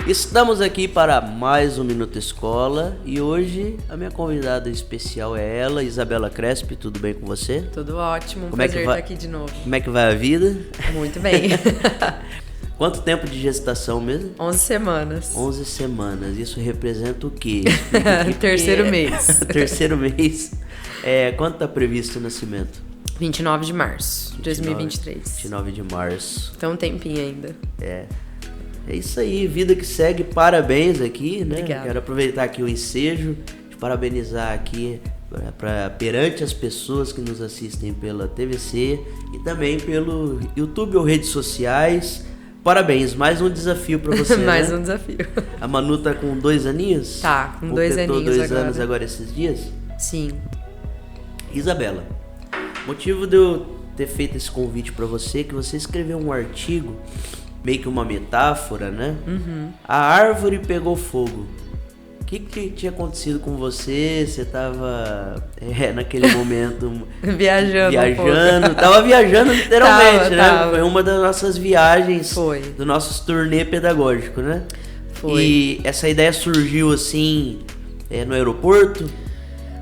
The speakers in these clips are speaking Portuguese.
Estamos aqui para mais um Minuto Escola e hoje a minha convidada especial é ela, Isabela Crespi. Tudo bem com você? Tudo ótimo, Como prazer estar aqui de novo. Como é que vai a vida? Muito bem. Quanto tempo de gestação mesmo? 11 semanas. 11 semanas. Isso representa o quê? Terceiro mês. Terceiro mês. Quanto está previsto o nascimento? 29 de março de 2023. 29 de março. Então um tempinho ainda. É isso aí, vida que segue. Parabéns aqui, né? Obrigada. Quero aproveitar aqui o ensejo de parabenizar aqui perante as pessoas que nos assistem pela TVC e também pelo YouTube ou redes sociais. Parabéns, mais um desafio pra você, Mais né? um desafio. A Manu tá com 2 aninhos? Tá, com 2 aninhos dois agora. anos agora esses dias? Sim. Isabela, motivo de eu ter feito esse convite pra você é que você escreveu um artigo, meio que uma metáfora, né? Uhum. A árvore pegou fogo. O que tinha acontecido com você? Você tava naquele momento Viajando. Tava viajando literalmente, né? Tava. Foi uma das nossas viagens, Foi. do nosso turnê pedagógico, né? Foi. E essa ideia surgiu assim, no aeroporto?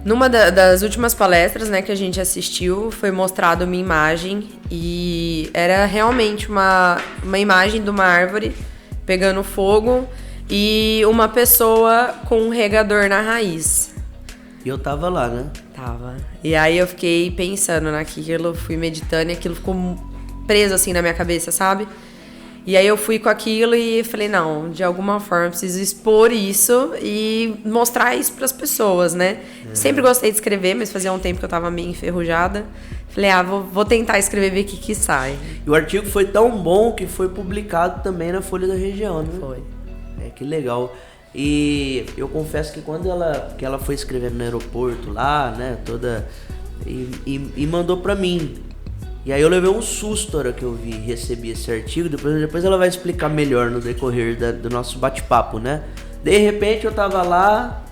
Numa das últimas palestras, né, que a gente assistiu, foi mostrada uma imagem e era realmente uma imagem de uma árvore pegando fogo e uma pessoa com um regador na raiz. E eu tava lá, né? Tava. E aí eu fiquei pensando naquilo, fui meditando e aquilo ficou preso assim na minha cabeça, sabe? E aí eu fui com aquilo e falei, não, de alguma forma eu preciso expor isso e mostrar isso pras pessoas, né? Sempre gostei de escrever, mas fazia um tempo que eu tava meio enferrujada. Falei, vou tentar escrever, ver o que sai. E o artigo foi tão bom que foi publicado também na Folha da Região, né? Foi. Que legal. E eu confesso que quando ela foi escrevendo no aeroporto lá, né, toda... E mandou pra mim. E aí eu levei um susto na hora que eu recebi esse artigo. Depois ela vai explicar melhor no decorrer do nosso bate-papo, né? De repente eu tava lá,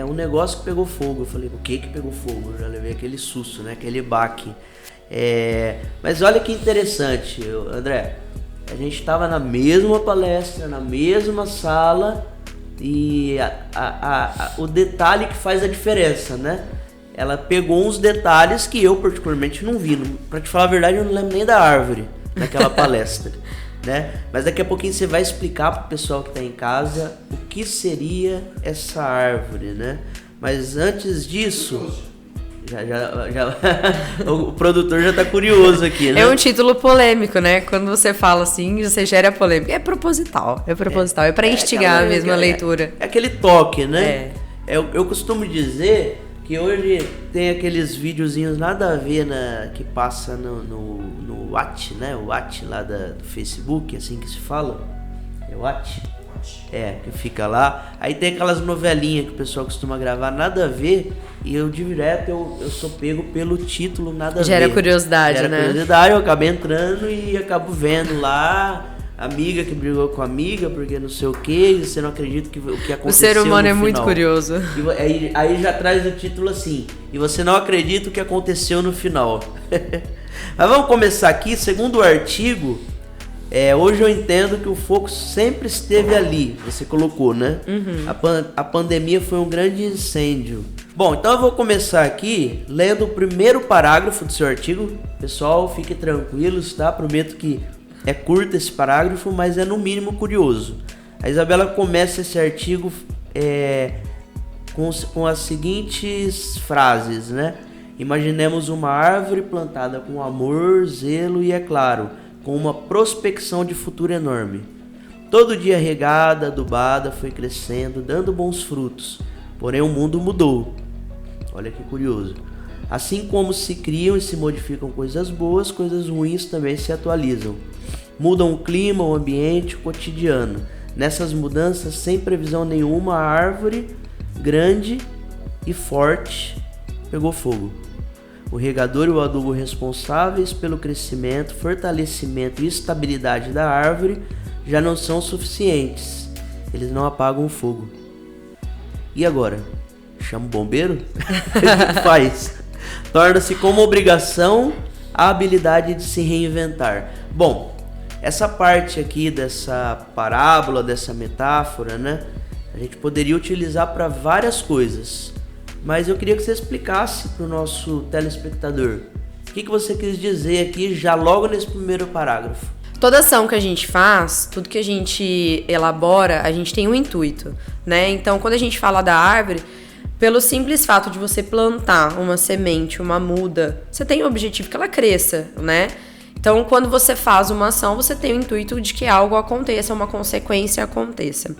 um negócio que pegou fogo. Eu falei, o que pegou fogo? Eu já levei aquele susto, né? Aquele baque. Mas olha que interessante, André. A gente tava na mesma palestra, na mesma sala. E o detalhe que faz a diferença, né? Ela pegou uns detalhes que eu particularmente não vi. Pra te falar a verdade, eu não lembro nem da árvore naquela palestra, né? Mas daqui a pouquinho você vai explicar pro pessoal que tá em casa o que seria essa árvore, né? Mas antes disso, o produtor já tá curioso aqui, né? É um título polêmico, né? Quando você fala assim, você gera polêmica. É proposital, é pra instigar mesmo a leitura. É aquele toque, né? Eu costumo dizer que hoje tem aqueles videozinhos nada a ver que passa no Watch, né? O Watch lá do Facebook, assim que se fala. É Watch? Que fica lá. Aí tem aquelas novelinhas que o pessoal costuma gravar, nada a ver. E eu direto eu sou pego pelo título, nada a ver. Gera curiosidade, né? Curiosidade, eu acabo entrando e acabo vendo lá. Amiga que brigou com amiga, porque não sei o que, e você não acredita o que aconteceu. O ser humano é no muito final. curioso. Aí já traz o título assim, e você não acredita o que aconteceu no final. Mas vamos começar aqui, segundo o artigo, hoje eu entendo que o fogo sempre esteve ali, você colocou, né? Uhum. A pandemia foi um grande incêndio. Bom, então eu vou começar aqui lendo o primeiro parágrafo do seu artigo. Pessoal, fiquem tranquilos, tá? Prometo que é curto esse parágrafo, mas é no mínimo curioso. A Isabela começa esse artigo com as seguintes frases, né? Imaginemos uma árvore plantada com amor, zelo e, é claro, com uma prospecção de futuro enorme. Todo dia regada, adubada, foi crescendo, dando bons frutos. Porém o mundo mudou. Olha que curioso. Assim como se criam e se modificam coisas boas, coisas ruins também se atualizam. Mudam o clima, o ambiente, o cotidiano. Nessas mudanças, sem previsão nenhuma, a árvore, grande e forte, pegou fogo. O regador e o adubo responsáveis pelo crescimento, fortalecimento e estabilidade da árvore já não são suficientes. Eles não apagam o fogo. E agora? Chama o bombeiro? O que faz? Torna-se como obrigação a habilidade de se reinventar. Bom, Essa parte aqui dessa parábola, dessa metáfora, né? A gente poderia utilizar para várias coisas. Mas eu queria que você explicasse para o nosso telespectador o que você quis dizer aqui já logo nesse primeiro parágrafo. Toda ação que a gente faz, tudo que a gente elabora, a gente tem um intuito, né? Então, quando a gente fala da árvore, pelo simples fato de você plantar uma semente, uma muda, você tem o objetivo que ela cresça, né? Então, quando você faz uma ação, você tem o intuito de que algo aconteça, uma consequência aconteça.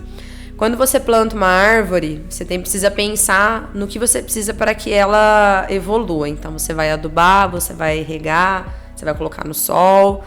Quando você planta uma árvore, você precisa pensar no que você precisa para que ela evolua. Então, você vai adubar, você vai regar, você vai colocar no sol.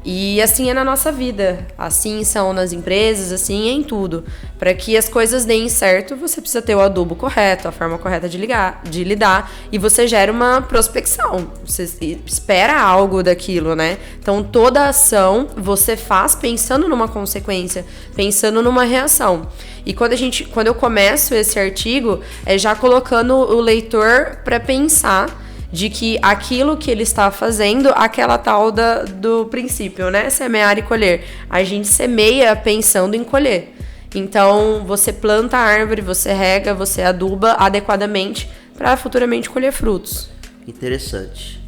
E assim é na nossa vida, assim são nas empresas, assim é em tudo. Para que as coisas deem certo, você precisa ter o adubo correto, a forma correta de lidar, e você gera uma prospecção, você espera algo daquilo, né? Então toda ação você faz pensando numa consequência, pensando numa reação. E quando eu começo esse artigo, é já colocando o leitor para pensar de que aquilo que ele está fazendo, aquela tal do princípio, né? Semear e colher. A gente semeia pensando em colher. Então, você planta a árvore, você rega, você aduba adequadamente para futuramente colher frutos. Interessante.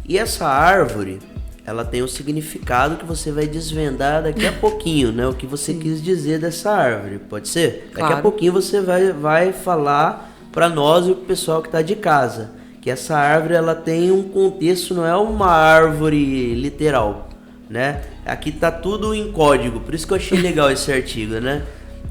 E essa árvore, ela tem um significado que você vai desvendar daqui a pouquinho, né? O que você quis dizer dessa árvore, pode ser? Claro. Daqui a pouquinho você vai falar para nós e o pessoal que está de casa. Que essa árvore ela tem um contexto, não é uma árvore literal, né? Aqui tá tudo em código, por isso que eu achei legal esse artigo, né?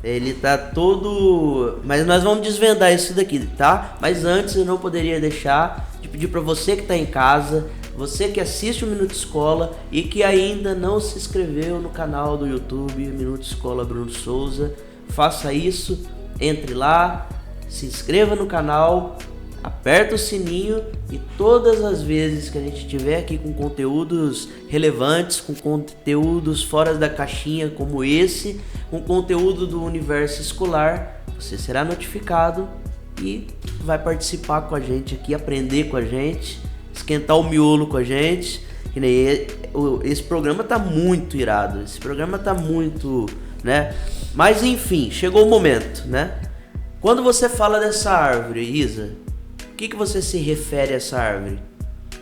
Ele tá todo... Mas nós vamos desvendar isso daqui, tá? Mas antes eu não poderia deixar de pedir para você que tá em casa, você que assiste o Minuto Escola e que ainda não se inscreveu no canal do YouTube Minuto Escola Bruno Souza, faça isso, entre lá, se inscreva no canal, aperta o sininho e todas as vezes que a gente estiver aqui com conteúdos relevantes, com conteúdos fora da caixinha como esse, com conteúdo do universo escolar, você será notificado e vai participar com a gente aqui, aprender com a gente, esquentar o miolo com a gente. Esse programa tá muito irado, esse programa tá muito, né? Mas enfim, chegou o momento, né? Quando você fala dessa árvore, Isa, o que você se refere a essa árvore?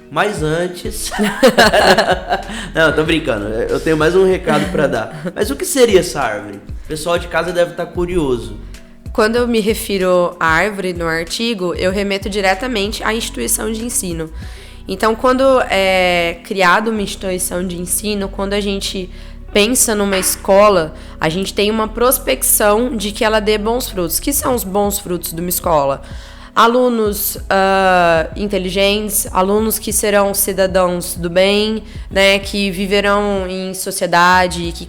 Mas antes... Não, tô brincando. Eu tenho mais um recado para dar. Mas o que seria essa árvore? O pessoal de casa deve estar curioso. Quando eu me refiro à árvore no artigo, eu remeto diretamente à instituição de ensino. Então, quando é criada uma instituição de ensino, quando a gente pensa numa escola, a gente tem uma prospecção de que ela dê bons frutos. O que são os bons frutos de uma escola? Alunos inteligentes, alunos que serão cidadãos do bem, né, que viverão em sociedade, que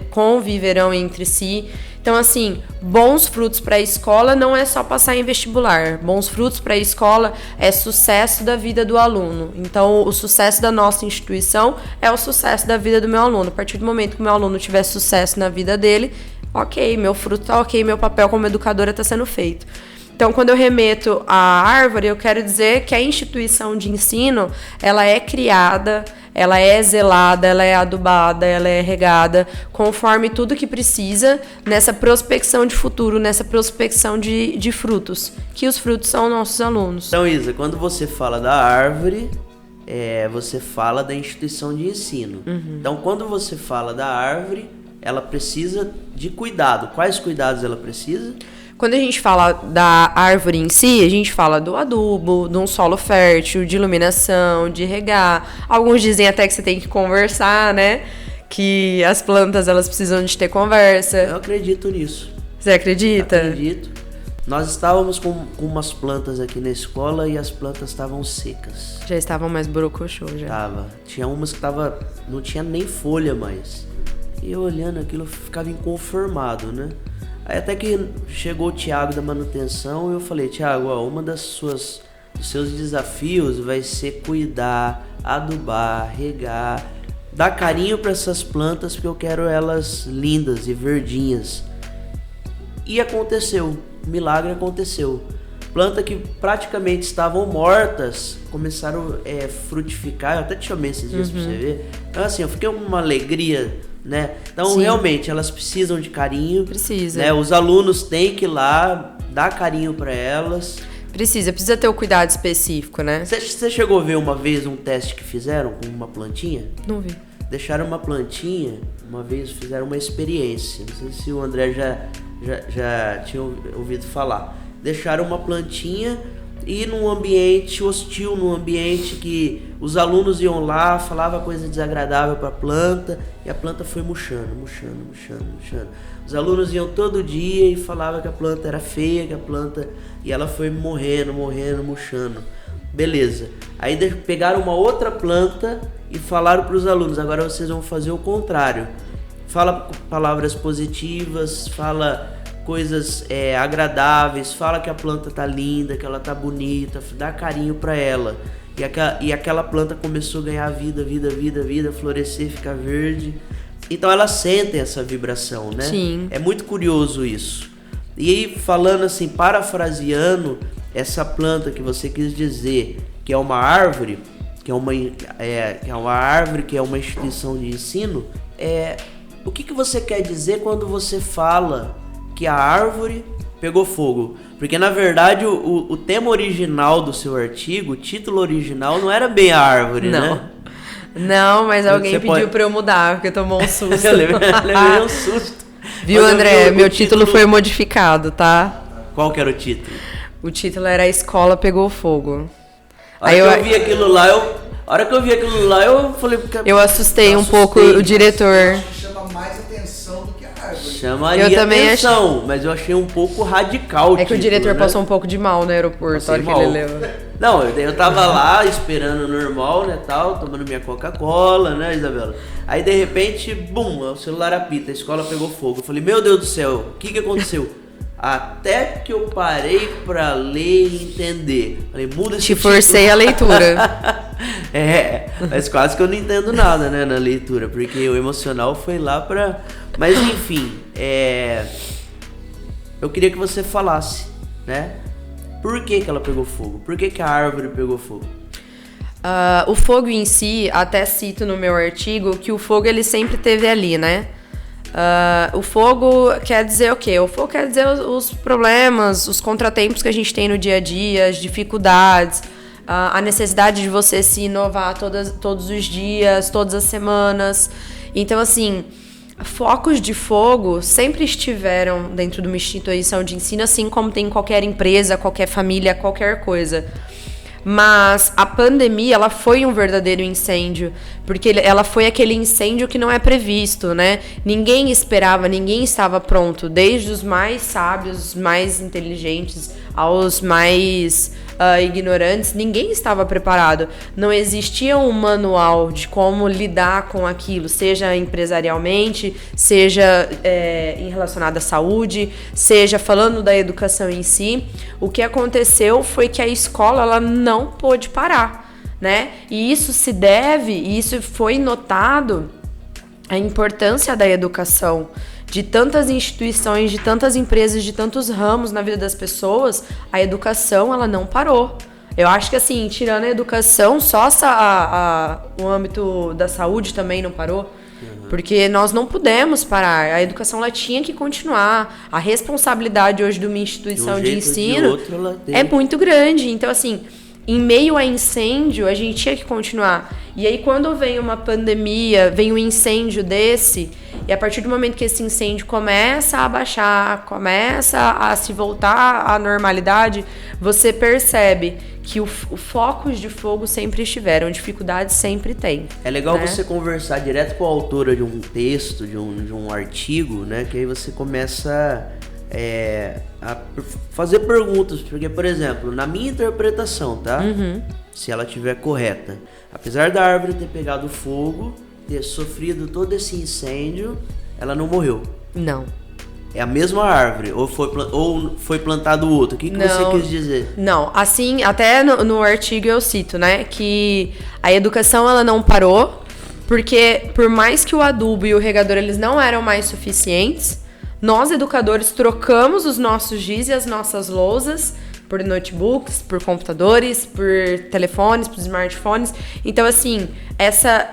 conviverão entre si. Então, assim, bons frutos para a escola não é só passar em vestibular. Bons frutos para a escola é sucesso da vida do aluno. Então, o sucesso da nossa instituição é o sucesso da vida do meu aluno. A partir do momento que o meu aluno tiver sucesso na vida dele, ok, meu fruto tá ok, meu papel como educadora está sendo feito. Então, quando eu remeto à árvore, eu quero dizer que a instituição de ensino, ela é criada, ela é zelada, ela é adubada, ela é regada, conforme tudo que precisa nessa prospecção de futuro, nessa prospecção de frutos, que os frutos são nossos alunos. Então, Isa, quando você fala da árvore, você fala da instituição de ensino. Uhum. Então, quando você fala da árvore, ela precisa de cuidado. Quais cuidados ela precisa? Quando a gente fala da árvore em si, a gente fala do adubo, de um solo fértil, de iluminação, de regar. Alguns dizem até que você tem que conversar, né? Que as plantas, elas precisam de ter conversa. Eu acredito nisso. Você acredita? Acredito. Nós estávamos com umas plantas aqui na escola e as plantas estavam secas. Já estavam mais borocochô, já. Tava. Tinha umas que não tinha nem folha mais. E eu olhando aquilo, eu ficava inconformado, né? Aí até que chegou o Thiago da manutenção e eu falei, Thiago, uma dos seus desafios vai ser cuidar, adubar, regar, dar carinho para essas plantas porque eu quero elas lindas e verdinhas. E aconteceu, o milagre aconteceu. Plantas que praticamente estavam mortas começaram a frutificar. Eu até te chamei esses dias pra você ver. Então assim, eu fiquei com uma alegria, né? Então realmente elas precisam de carinho. Precisa. Né? Os alunos têm que ir lá dar carinho para elas. Precisa ter o cuidado específico, né? Você chegou a ver uma vez um teste que fizeram com uma plantinha? Não vi. Deixaram uma plantinha, uma vez fizeram uma experiência. Não sei se o André já tinha ouvido falar. Deixaram uma plantinha e num ambiente hostil, num ambiente que os alunos iam lá, falava coisa desagradável para a planta e a planta foi murchando. Os alunos iam todo dia e falavam que a planta era feia, que a planta... E ela foi morrendo, murchando. Beleza. Aí pegaram uma outra planta e falaram para os alunos, agora vocês vão fazer o contrário. Fala palavras positivas, fala coisas agradáveis, fala que a planta tá linda, que ela tá bonita, dá carinho para ela. E aquela planta começou a ganhar vida, florescer, ficar verde. Então elas sentem essa vibração, né? Sim. É muito curioso isso. E aí, falando assim, parafraseando essa planta que você quis dizer, que é uma árvore, que é uma árvore, que é uma instituição de ensino, o que você quer dizer quando você fala que a árvore pegou fogo? Porque, na verdade, o tema original do seu artigo, o título original, não era bem a árvore, né? Não, mas alguém pediu pra eu mudar, porque tomou um susto. eu levei um susto. Viu, André? Meu título foi modificado, tá? Qual que era o título? O título era A Escola Pegou Fogo. A hora que eu vi aquilo lá, eu falei... Eu assustei um pouco o diretor. Acho que chama mais atenção do que a árvore. Chamaria atenção, mas eu achei um pouco radical. É que o diretor passou um pouco de mal no aeroporto, a hora que ele leu. Não, eu tava lá esperando normal, né, tal, tomando minha Coca-Cola, né, Isabela? Aí, de repente, bum, o celular apita, a escola pegou fogo. Eu falei, meu Deus do céu, o que aconteceu? Até que eu parei pra ler e entender. Falei, muda esse título. Te forcei a leitura. Mas quase que eu não entendo nada, né, na leitura, porque o emocional foi lá pra... Mas, enfim, eu queria que você falasse, né? Por que ela pegou fogo? Por que a árvore pegou fogo? O fogo em si, até cito no meu artigo, que o fogo ele sempre teve ali, né? O fogo quer dizer o quê? O fogo quer dizer os problemas, os contratempos que a gente tem no dia a dia, as dificuldades, a necessidade de você se inovar todos os dias, todas as semanas. Então, assim, focos de fogo sempre estiveram dentro de uma instituição de ensino, assim como tem em qualquer empresa, qualquer família, qualquer coisa. Mas a pandemia, ela foi um verdadeiro incêndio, porque ela foi aquele incêndio que não é previsto, né? Ninguém esperava, ninguém estava pronto, desde os mais sábios, mais inteligentes, aos mais ignorantes, ninguém estava preparado. Não existia um manual de como lidar com aquilo, seja empresarialmente, seja relacionado à saúde, seja falando da educação em si. O que aconteceu foi que a escola ela não pôde parar, né? E isso se deve, e isso foi notado, a importância da educação, de tantas instituições, de tantas empresas, de tantos ramos na vida das pessoas. A educação, ela não parou. Eu acho que, assim, tirando a educação, só o âmbito da saúde também não parou. Porque nós não pudemos parar. A educação, ela tinha que continuar. A responsabilidade hoje de uma instituição de ensino é muito grande. Então, assim, em meio a incêndio, a gente tinha que continuar. E aí, quando vem uma pandemia, vem um incêndio desse, e a partir do momento que esse incêndio começa a abaixar, começa a se voltar à normalidade, você percebe que os focos de fogo sempre estiveram, dificuldades sempre tem. É legal, né? Você conversar direto com a autora de um texto, de um artigo, né? Que aí você começa a fazer perguntas, porque, por exemplo, na minha interpretação, tá? Se ela estiver correta, apesar da árvore ter pegado fogo, ter sofrido todo esse incêndio, ela não morreu. Não. É a mesma árvore? Ou foi plantado outro? O que você quis dizer? Não, assim, até no artigo eu cito, né, que a educação ela não parou, porque por mais que o adubo e o regador eles não eram mais suficientes, nós educadores trocamos os nossos giz e as nossas lousas por notebooks, por computadores, por telefones, por smartphones. Então, assim,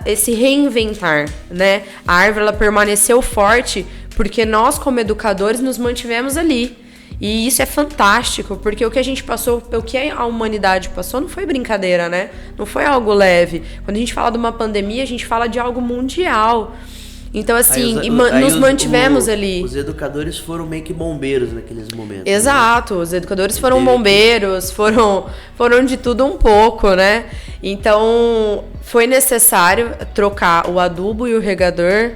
esse reinventar, né? A árvore, ela permaneceu forte porque nós, como educadores, nos mantivemos ali. E isso é fantástico, porque o que a gente passou, o que a humanidade passou, não foi brincadeira, né? Não foi algo leve. Quando a gente fala de uma pandemia, a gente fala de algo mundial. Então, assim, nos mantivemos ali. Os educadores foram meio que bombeiros naqueles momentos. Exato, né? Os educadores foram bombeiros, foram de tudo um pouco, né? Então, foi necessário trocar o adubo e o regador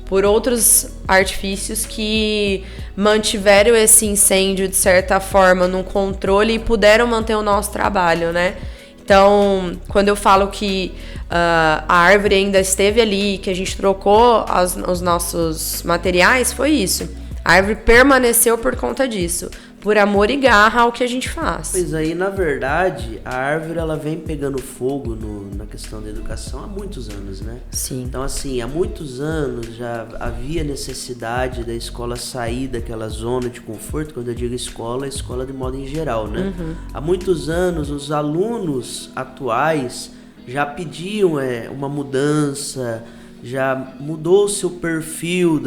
por outros artifícios que mantiveram esse incêndio, de certa forma, no controle e puderam manter o nosso trabalho, né? Então, quando eu falo que a árvore ainda esteve ali, que a gente trocou os nossos materiais, foi isso. A árvore permaneceu por conta disso, por amor e garra ao que a gente faz. Pois aí, na verdade, a árvore ela vem pegando fogo na questão da educação há muitos anos, né? Sim. Então, assim, há muitos anos já havia necessidade da escola sair daquela zona de conforto. Quando eu digo escola, é escola de modo em geral, né? Uhum. Há muitos anos, os alunos atuais já pediam uma mudança, já mudou o seu perfil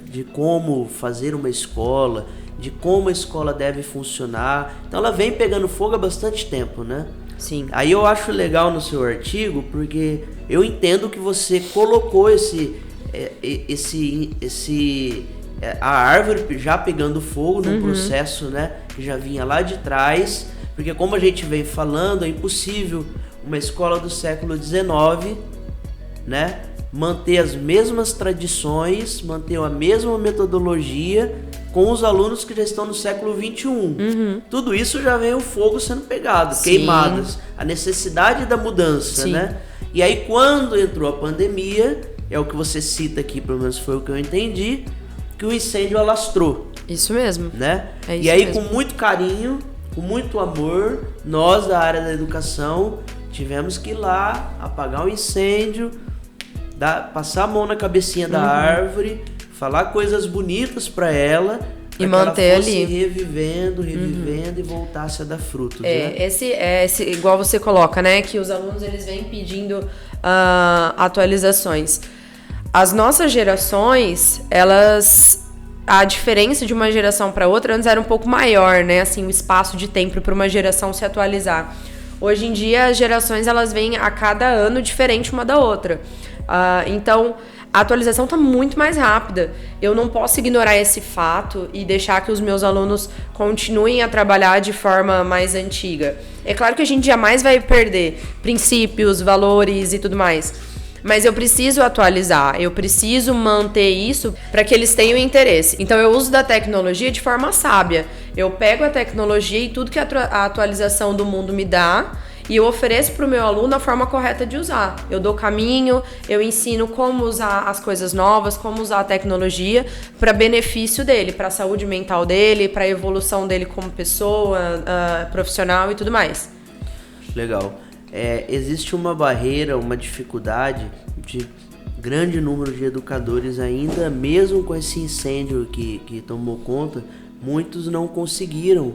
de como fazer uma escola, de como a escola deve funcionar. Então ela vem pegando fogo há bastante tempo, né? Sim. Aí eu acho legal no seu artigo, porque eu entendo que você colocou a árvore já pegando fogo num processo, né, que já vinha lá de trás, porque como a gente vem falando, é impossível uma escola do século XIX, né, manter as mesmas tradições, manter a mesma metodologia com os alunos que já estão no século XXI. Tudo isso já vem o fogo sendo pegado, Sim. queimadas, a necessidade da mudança, Sim. né? E aí quando entrou a pandemia, é o que você cita aqui, pelo menos foi o que eu entendi, que o incêndio alastrou. Isso mesmo. Né? É isso e aí mesmo. com muito carinho, com muito amor, nós da área da educação tivemos que ir lá apagar o incêndio, passar a mão na cabecinha da árvore, falar coisas bonitas para ela e manter ela fosse ali revivendo e voltasse a dar frutos, né? Esse igual você coloca, né, que os alunos eles vêm pedindo atualizações. As nossas gerações, a diferença de uma geração para outra antes era um pouco maior, né, assim, o espaço de tempo para uma geração se atualizar. Hoje em dia as gerações elas vêm a cada ano diferente uma da outra. Então a atualização está muito mais rápida. Eu não posso ignorar esse fato e deixar que os meus alunos continuem a trabalhar de forma mais antiga. É claro que a gente jamais vai perder princípios, valores e tudo mais. Mas eu preciso atualizar, eu preciso manter isso para que eles tenham interesse. Então eu uso da tecnologia de forma sábia. Eu pego a tecnologia e tudo que a atualização do mundo me dá e eu ofereço para o meu aluno a forma correta de usar. Eu dou caminho, eu ensino como usar as coisas novas, como usar a tecnologia para benefício dele, para a saúde mental dele, para a evolução dele como pessoa, profissional e tudo mais. Legal. Existe uma barreira, uma dificuldade de grande número de educadores ainda, mesmo com esse incêndio que tomou conta, muitos não conseguiram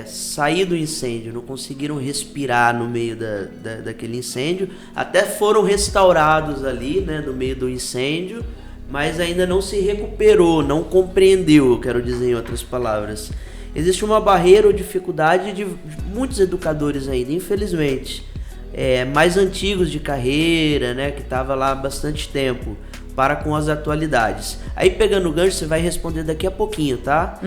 sair do incêndio, não conseguiram respirar no meio daquele incêndio, até foram restaurados ali, né, no meio do incêndio, mas ainda não se recuperou, não compreendeu, eu quero dizer em outras palavras. Existe uma barreira ou dificuldade de muitos educadores ainda, infelizmente, mais antigos de carreira, né, que estava lá há bastante tempo, para com as atualidades. Aí pegando o gancho, você vai responder daqui a pouquinho, tá?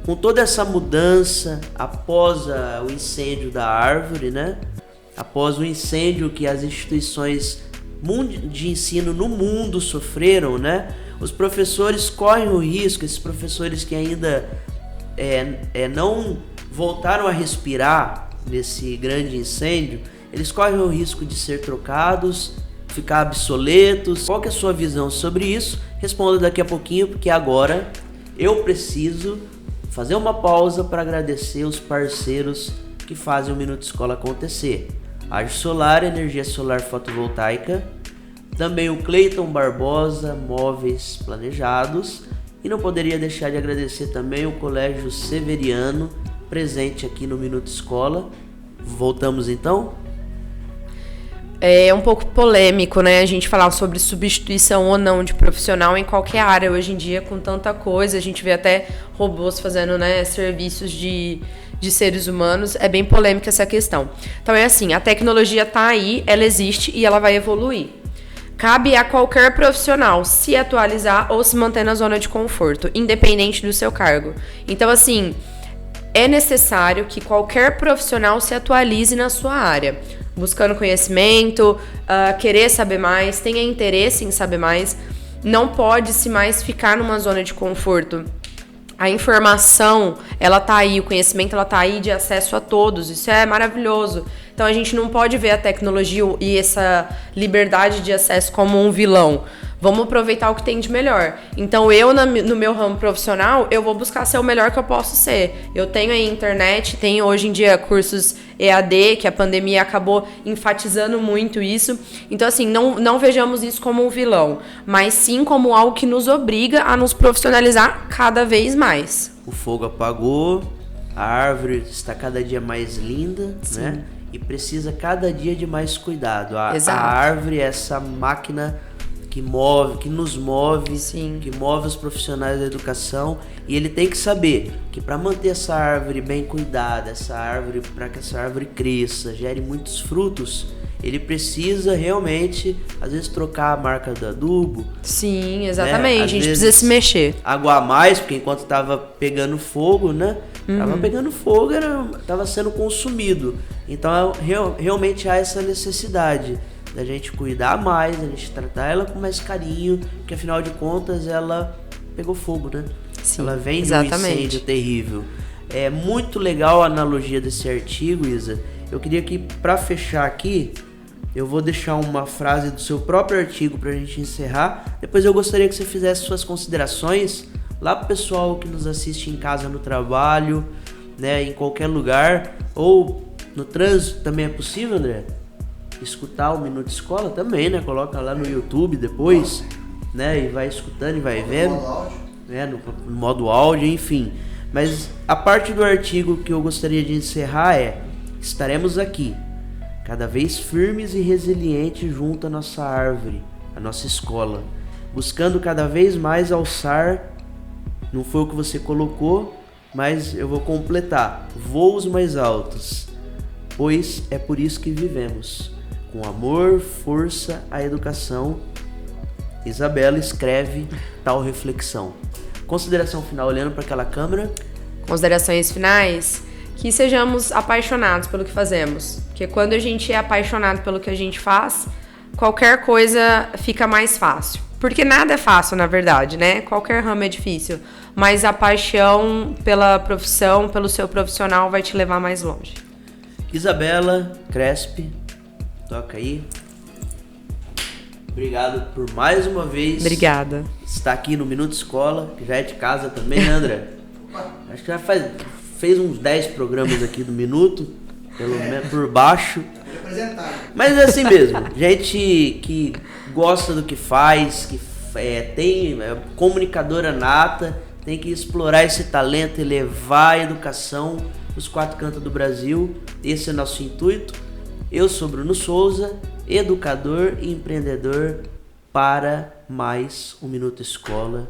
Com toda essa mudança, após o incêndio da árvore, né, após o incêndio que as instituições de ensino no mundo sofreram, né, os professores correm o risco, esses professores que ainda não voltaram a respirar nesse grande incêndio, eles correm o risco de ser trocados, ficar obsoletos. Qual que é a sua visão sobre isso? Responda daqui a pouquinho, porque agora eu preciso fazer uma pausa para agradecer os parceiros que fazem o Minuto Escola acontecer. A Solar, energia solar fotovoltaica, também o Cleiton Barbosa, móveis planejados, e não poderia deixar de agradecer também o Colégio Severiano presente aqui no Minuto Escola. Voltamos então? É um pouco polêmico, né, a gente falar sobre substituição ou não de profissional em qualquer área. Hoje em dia, com tanta coisa, a gente vê até robôs fazendo, né, serviços de seres humanos. É bem polêmica essa questão. Então é assim, a tecnologia tá aí, ela existe e ela vai evoluir. Cabe a qualquer profissional se atualizar ou se manter na zona de conforto, independente do seu cargo. Então, assim, é necessário que qualquer profissional se atualize na sua área, buscando conhecimento, querer saber mais, tenha interesse em saber mais. Não pode-se mais ficar numa zona de conforto. A informação, ela tá aí, o conhecimento, ela tá aí de acesso a todos. Isso é maravilhoso. Então, a gente não pode ver a tecnologia e essa liberdade de acesso como um vilão. Vamos aproveitar o que tem de melhor. Então, eu, no meu ramo profissional, eu vou buscar ser o melhor que eu posso ser. Eu tenho aí internet, tenho hoje em dia cursos EAD, que a pandemia acabou enfatizando muito isso. Então, assim, não vejamos isso como um vilão, mas sim como algo que nos obriga a nos profissionalizar cada vez mais. O fogo apagou, a árvore está cada dia mais linda, né? E precisa cada dia de mais cuidado. A árvore é essa máquina que move, que nos move, Sim. que move os profissionais da educação, e ele tem que saber que para manter essa árvore bem cuidada, para que essa árvore cresça, gere muitos frutos, ele precisa realmente, às vezes, trocar a marca do adubo. Sim, exatamente. Né? A gente precisa se mexer. Aguar mais, porque enquanto estava pegando fogo, né? Tava pegando fogo, estava sendo consumido. Então, realmente há essa necessidade da gente cuidar mais, da gente tratar ela com mais carinho, porque afinal de contas ela pegou fogo, né? Sim, ela vem exatamente. de um incêndio terrível. É muito legal a analogia desse artigo, Isa. Eu queria que, para fechar aqui, eu vou deixar uma frase do seu próprio artigo pra gente encerrar. Depois eu gostaria que você fizesse suas considerações lá pro pessoal que nos assiste em casa, no trabalho, né, em qualquer lugar, ou no trânsito também é possível, André? Escutar o Minuto Escola também, né? Coloca lá no YouTube depois, né? E vai escutando e vai vendo. Né? No modo áudio, enfim. Mas a parte do artigo que eu gostaria de encerrar é: estaremos aqui, cada vez firmes e resilientes junto à nossa árvore, a nossa escola, buscando cada vez mais alçar, não foi o que você colocou, mas eu vou completar, voos mais altos, pois é por isso que vivemos. Com amor, força, a educação. Isabela escreve tal reflexão. Consideração final, olhando para aquela câmera. Considerações finais? Que sejamos apaixonados pelo que fazemos. Porque quando a gente é apaixonado pelo que a gente faz, qualquer coisa fica mais fácil. Porque nada é fácil, na verdade, né? Qualquer ramo é difícil. Mas a paixão pela profissão, pelo seu profissional, vai te levar mais longe. Isabela Crespi, toca aí. Obrigado por mais uma vez. Obrigada. Estar aqui no Minuto Escola, que já é de casa também, né, André? Acho que já fez uns 10 programas aqui do Minuto, pelo menos por baixo. Mas é assim mesmo, gente que gosta do que faz, que tem comunicadora nata, tem que explorar esse talento e levar a educação nos 4 cantos do Brasil. Esse é nosso intuito. Eu sou Bruno Souza, educador e empreendedor, para mais um Minuto Escola.